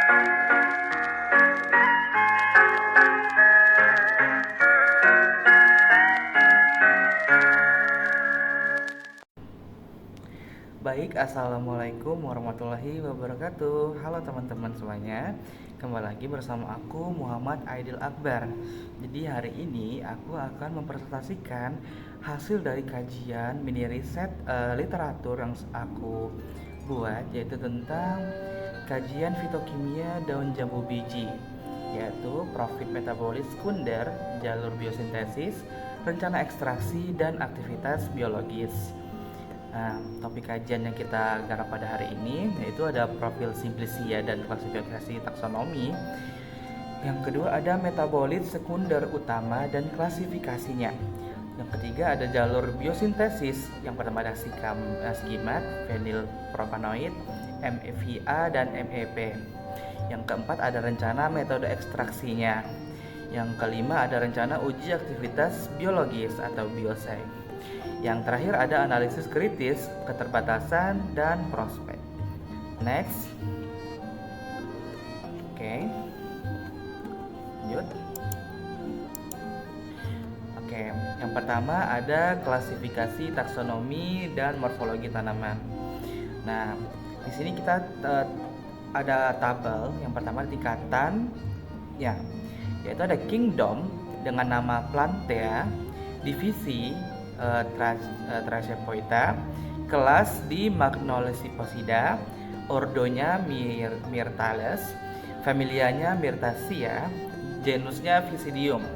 Baik, assalamualaikum warahmatullahi wabarakatuh. Halo teman-teman semuanya, kembali lagi bersama aku Muhammad Aidil Akbar. Jadi hari ini aku akan mempresentasikan hasil dari kajian mini riset literatur yang aku buat, yaitu tentang kajian fitokimia daun jambu biji, yaitu profil metabolis sekunder, jalur biosintesis, rencana ekstraksi, dan aktivitas biologis. Nah, topik kajian yang kita garap pada hari ini yaitu ada profil simplicia dan klasifikasi taksonomi. Yang kedua ada metabolit sekunder utama dan klasifikasinya. Yang ketiga ada jalur biosintesis. Yang pertama ada skimat, fenilpropanoid, MEVA dan MEP. Yang keempat ada rencana metode ekstraksinya. Yang kelima ada rencana uji aktivitas biologis atau biosay. Yang terakhir ada analisis kritis, keterbatasan, dan prospek. Next. Oke. Lanjut. Oke, yang pertama ada klasifikasi taksonomi dan morfologi tanaman. Nah, di sini kita ada tabel. Yang pertama tingkatan, ya, yaitu ada kingdom dengan nama Plantea, divisi Trachypoida, kelas di Magnolipsida, ordonya Myrtales, familianya Myrtaceae, genusnya Visidium,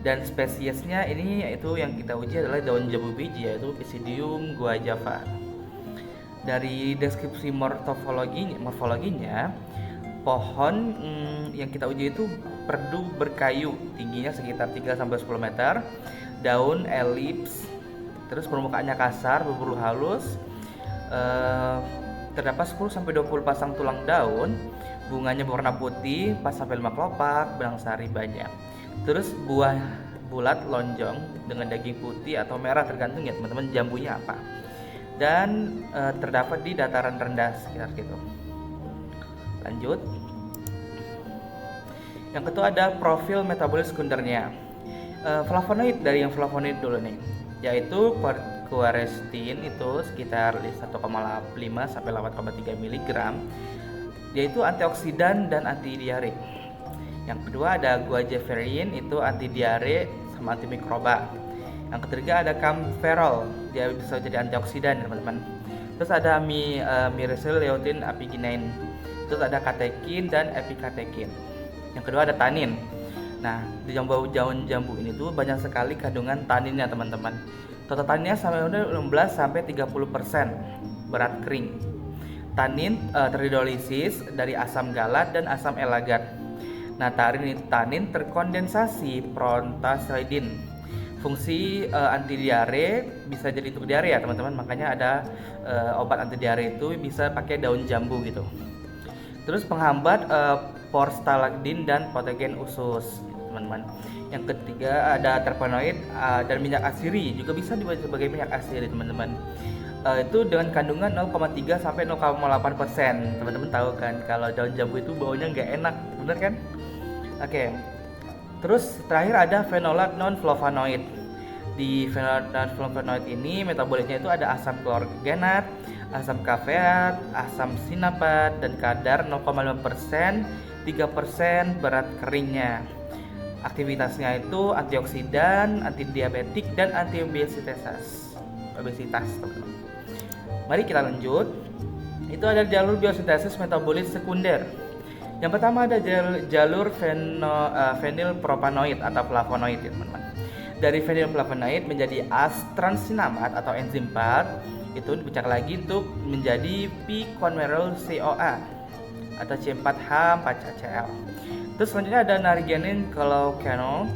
dan spesiesnya ini yaitu yang kita uji adalah daun jambu biji, yaitu Visidium guajava. Dari deskripsi morfologinya, pohon yang kita uji itu perdu berkayu, tingginya sekitar 3-10 meter, daun elips, terus permukaannya kasar, berburu halus, terdapat 10-20 pasang tulang daun, bunganya berwarna putih, 4-5 kelopak, benang sari banyak. Terus buah bulat lonjong dengan daging putih atau merah tergantung ya teman-teman jambunya apa. Dan terdapat di dataran rendah sekitar gitu. Lanjut. Yang kedua ada profil metabolis sekundernya. Flavonoid, dari yang flavonoid dulu nih, yaitu quercetin itu sekitar 1,5 sampai 8,3 mg, yaitu antioksidan dan antidiare. Yang kedua ada guajaverin, itu antidiare sama antimikroba. Yang ketiga ada camphorol, dia bisa jadi antioksidan teman-teman. Terus ada myrcene leucin apigenin, terus ada katekin dan epikatekin. Yang kedua ada tanin. Nah, di daun jambu ini tuh banyak sekali kandungan taninnya teman-teman. Total taninnya sampai 16-30% berat kering. Tanin terhidrolisis dari asam galat dan asam elagat. Nah, tanin terkondensasi proanthocyanidin. Fungsi antidiare bisa jadi untuk diare ya teman-teman. Makanya ada obat antidiare itu bisa pakai daun jambu gitu. Terus penghambat prostalagdin dan patogen usus teman-teman. Yang ketiga ada terpenoid dan minyak asiri, juga bisa dibuat sebagai minyak asiri teman-teman. Itu dengan kandungan 0,3 sampai 0,8%. Teman-teman tahu kan kalau daun jambu itu baunya nggak enak, bener kan? Oke. Terus terakhir ada fenolat non flavonoid. Di fenolat non flavonoid ini metabolitnya itu ada asam klorgenat, asam kafeat, asam sinapat, dan kadar 0,5%, 3% berat keringnya. Aktivitasnya itu antioksidan, antidiabetik, dan antiobesitas. Teman-teman. Mari kita lanjut. Itu ada jalur biosintesis metabolit sekunder. Yang pertama ada jalur fenilpropanoid atau flavonoid ya teman-teman. Dari fenilflavonoid menjadi transsinamat atau enzim 4 itu dipecah lagi untuk menjadi piconmeryl CoA atau C4H4CL. Terus selanjutnya ada natrigenin cloquinol,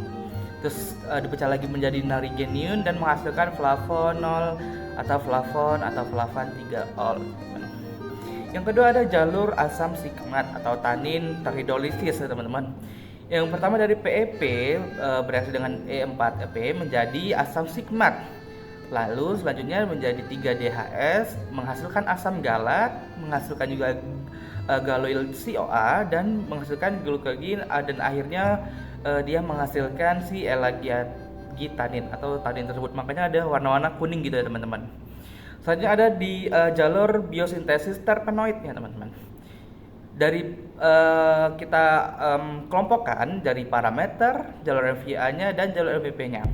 terus dipecah lagi menjadi natrigenin dan menghasilkan flavonol atau flavon atau flavan 3-ol. Yang kedua ada jalur asam sigmat atau tanin terhidrolisis ya teman-teman. Yang pertama dari PEP bereaksi dengan E4EP menjadi asam sigmat. Lalu selanjutnya menjadi 3DHS menghasilkan asam galat, menghasilkan juga galoil CoA dan menghasilkan glukogen dan akhirnya dia menghasilkan si L-gitanin atau tanin tersebut. Makanya ada warna-warna kuning gitu ya teman-teman. Selanjutnya ada di jalur biosintesis terpenoid ya teman-teman. Dari kita kelompokkan dari parameter, jalur MVA-nya dan jalur MPP-nya.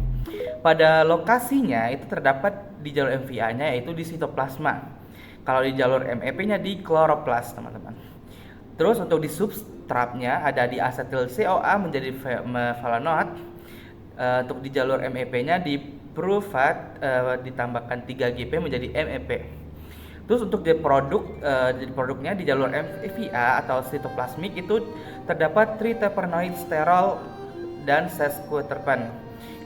Pada lokasinya itu terdapat di jalur MVA-nya yaitu di sitoplasma. Kalau di jalur MEP-nya di kloroplas, teman-teman. Terus untuk di substratnya ada di asetil CoA menjadi flavonoid. Untuk di jalur MEP-nya di pruvat ditambahkan 3GP menjadi MEP. Terus untuk produknya di jalur MVA atau sitoplasmik itu terdapat triterpenoid sterol dan sesquiterpen.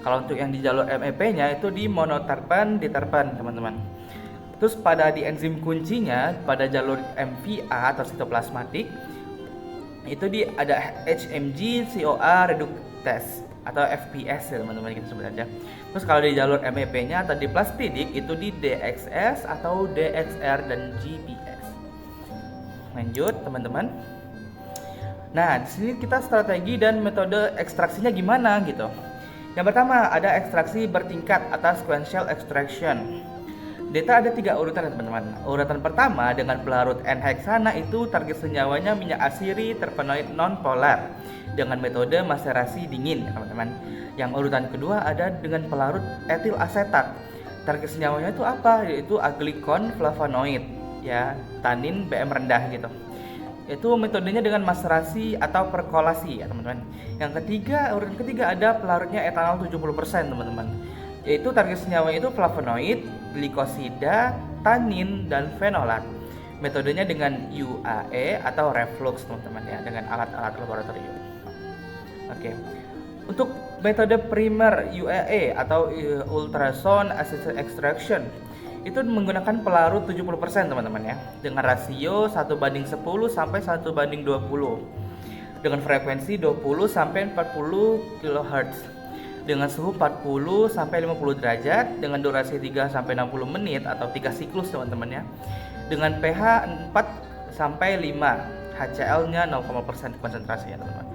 Kalau untuk yang di jalur MEP-nya itu di monoterpen, diterpen, teman-teman. Terus pada di enzim kuncinya pada jalur MVA atau sitoplasmatik itu ada HMG CoA reductase atau FPS ya teman-teman kita sebut aja. Terus kalau di jalur MEP-nya atau di plastidik itu di DXS atau DXR dan GPS. Lanjut teman-teman. Nah, di sini kita strategi dan metode ekstraksinya gimana gitu. Yang pertama ada ekstraksi bertingkat atau sequential extraction. Data ada 3 urutan ya teman-teman. Urutan pertama dengan pelarut N-heksana itu target senyawanya minyak asiri terpenoid non-polar dengan metode maserasi dingin ya teman-teman. Yang urutan kedua ada dengan pelarut etil asetat. Target senyawanya itu apa? Yaitu aglikon flavonoid ya, tanin BM rendah gitu. Itu metodenya dengan maserasi atau perkolasi ya teman-teman. Yang ketiga, urutan ketiga ada pelarutnya etanol 70% teman-teman. Yaitu target senyawanya itu flavonoid, glikosida, tanin, dan fenolat. Metodenya dengan UAE atau reflux teman-teman ya, dengan alat-alat laboratorium. Oke. Untuk metode primer UAE atau ultrasound assisted extraction itu menggunakan pelarut 70% teman-teman ya, dengan rasio 1:10 sampai 1:20 dengan frekuensi 20 sampai 40 kHz dengan suhu 40 sampai 50 derajat dengan durasi 3 sampai 60 menit atau 3 siklus teman-teman ya, dengan pH 4 sampai 5, HCl-nya 0,% konsentrasi ya teman-teman.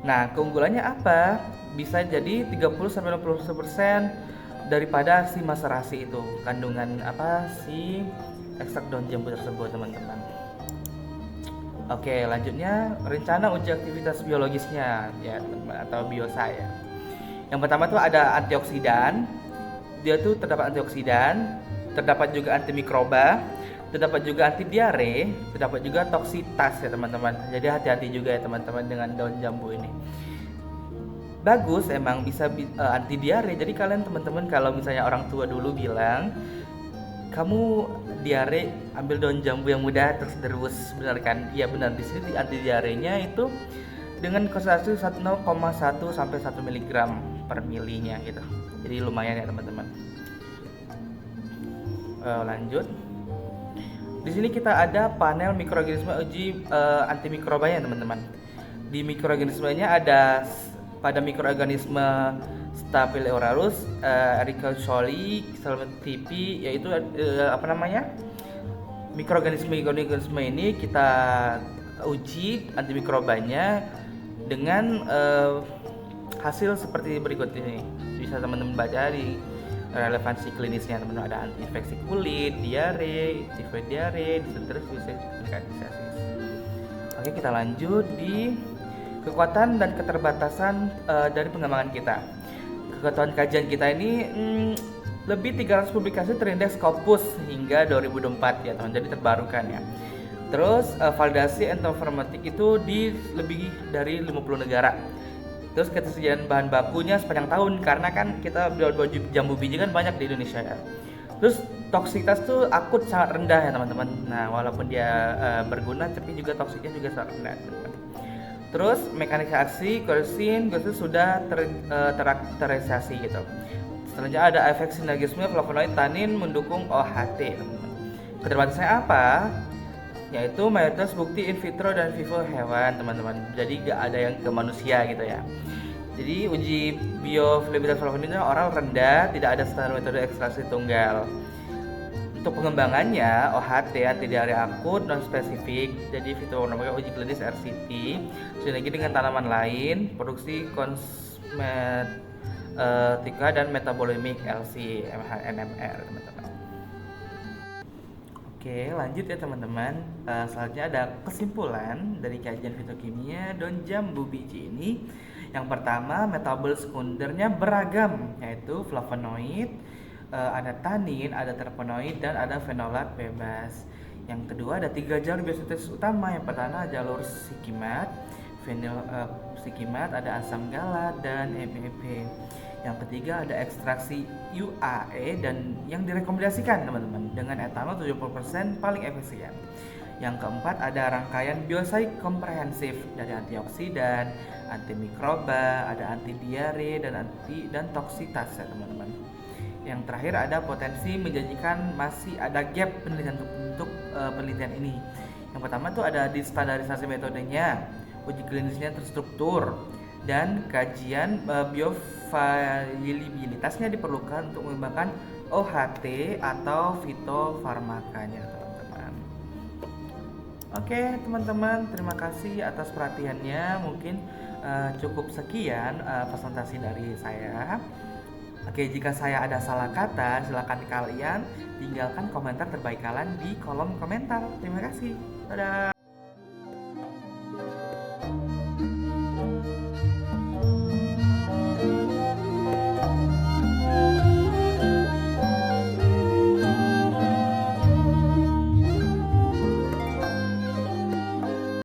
Nah, keunggulannya apa? Bisa jadi 30 sampai 60% daripada si maserasi itu, kandungan si ekstrak daun jambu tersebut teman-teman. Oke, lanjutnya rencana uji aktivitas biologisnya ya teman-teman atau biosa ya. Yang pertama tuh ada antioksidan. Dia tuh terdapat antioksidan, terdapat juga antimikroba, terdapat juga anti diare, terdapat juga toksitas ya teman-teman. Jadi hati-hati juga ya teman-teman dengan daun jambu ini. Bagus emang bisa anti diare. Jadi kalian teman-teman kalau misalnya orang tua dulu bilang kamu diare ambil daun jambu yang muda terus benar kan? Iya benar, di sini anti diarenya itu dengan konsentrasi 0,1 sampai 1 mg per milinya gitu. Jadi lumayan ya teman-teman. Lanjut. Di sini kita ada panel mikroorganisme uji antimikrobanya teman-teman. Di mikroorganismenya ada pada mikroorganisme Staphylococcus aureus tipi yaitu mikroorganisme ini kita uji antimikrobanya dengan hasil seperti berikut ini. Bisa teman-teman baca di relevansi klinisnya teman-teman, ada anti-infeksi kulit, diare, tifoid diare, disenteris, Oke, kita lanjut di kekuatan dan keterbatasan dari pengembangan kita. Kekuatan kajian kita ini lebih 300 publikasi terindeks Scopus hingga 2024 ya teman, jadi terbarukan ya. Terus validasi entomoformatik itu di lebih dari 50 negara. Terus ketersediaan bahan bakunya sepanjang tahun karena kan kita jambu biji kan banyak di Indonesia ya. Terus toksitas tuh akut sangat rendah ya teman-teman. Nah, walaupun dia berguna tapi juga toksiknya juga sangat rendah teman-teman. Terus mekanika aksi quercetin itu sudah terakterisasi gitu. Selanjutnya ada efek sinergisme flavonoid tanin mendukung OHT teman-teman. Keterbatasannya apa? Yaitu mayoritas bukti in vitro dan vivo hewan teman-teman, jadi gak ada yang ke manusia gitu ya. Jadi uji bioavailabilitas flavonoidnya oral rendah, tidak ada standar metode ekstraksi tunggal. Untuk pengembangannya, OHT antidari akut non spesifik, jadi fitofarmaka uji klinis RCT, sinergi dengan tanaman lain, produksi kosmetika dan metabolimik LC, NMR, teman-teman. Oke, lanjut ya teman-teman. Selanjutnya ada kesimpulan dari kajian fitokimia daun jambu biji ini. Yang pertama, metabol sekundernya beragam, yaitu flavonoid, ada tanin, ada terpenoid, dan ada fenolat bebas. Yang kedua ada 3 jalur biosintesis utama. Yang pertama jalur sikimat, sikimat, ada asam galat dan EPP. Yang ketiga ada ekstraksi UAE dan yang direkomendasikan teman-teman dengan etanol 70% paling efisien. Yang keempat ada rangkaian bioside komprehensif dari antioksidan, antimikroba, ada anti diare dan toksitas ya teman-teman. Yang terakhir ada potensi menjanjikan masih ada gap penelitian untuk penelitian ini. Yang pertama tuh ada di standarisasi metodenya, uji klinisnya terstruktur, dan kajian biofilibilitasnya diperlukan untuk mengembangkan OHT atau fitofarmakanya teman-teman. Oke teman-teman, terima kasih atas perhatiannya. Mungkin cukup sekian presentasi dari saya. Oke, jika saya ada salah kata, silakan kalian tinggalkan komentar terbaik kalian di kolom komentar. Terima kasih. Dadah.